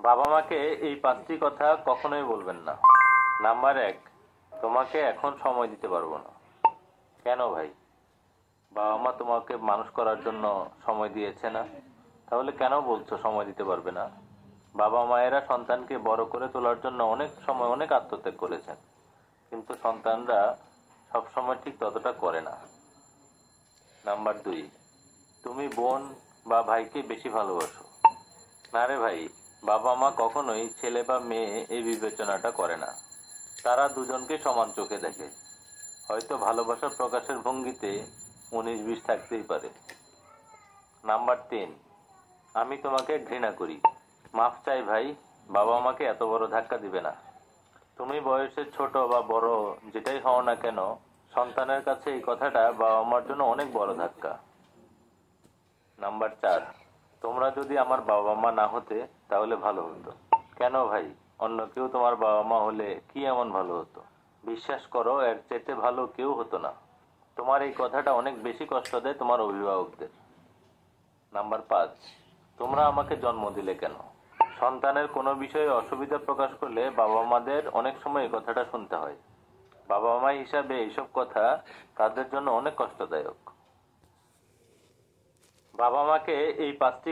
বাবা মাকে এই 5টি কথা কখনোই বলবেন না। নাম্বার 1, তোমাকে এখন সময় দিতে পারবো না। কেন ভাই? বাবা মা তোমাকে মানুষ করার জন্য সময় দিয়েছে না? তাহলে কেন বলছো সময় দিতে পারবে না? বাবা মায়েরা সন্তানকে বড় করে তোলার জন্য অনেক সময় অনেক আত্মত্যাগ করেছেন, কিন্তু সন্তানরা সবসময় ঠিক ততটা করে না। নাম্বার 2, তুমি বোন বা ভাইকে বেশি ভালোবাসো। না রে ভাই, বাবা মা কখনোই ছেলে বা মেয়ে এই বিবেচনাটা করে না। তারা দুজনকে সমান চোখে দেখে। হয়তো ভালোবাসার প্রকাশের ভঙ্গিতে 19-20 থাকতেই পারে। নাম্বার 3, আমি তোমাকে ঘৃণা করি। মাফ চাই ভাই, বাবা মাকে এত বড় ধাক্কা দিবে না। তুমি বয়সে ছোট বা বড় যেটাই হও না কেন, সন্তানের কাছে এই কথাটা বাবা মার জন্য অনেক বড় ধাক্কা। নাম্বার 4, তোমরা যদি আমার বাবা মা না হতে তাহলে ভালো হতো। কেন ভাই? অন্য কেউ তোমার বাবা মা হলে কি এমন ভালো হতো? বিশ্বাস করো, এর চাইতে ভালো কেউ হতো না। তোমার এই কথাটা অনেক বেশি কষ্ট দেয় তোমার অভিভাবকদের। নাম্বার 5, তোমরা আমাকে জন্ম দিলে কেন? সন্তানের কোনো বিষয়ে অসুবিধা প্রকাশ করলে বাবা মাদের অনেক সময় এই কথাটা শুনতে হয়। বাবা মা হিসাবে এইসব কথা তাদের জন্য অনেক কষ্টদায়ক। বাবা মাকে এই 5টি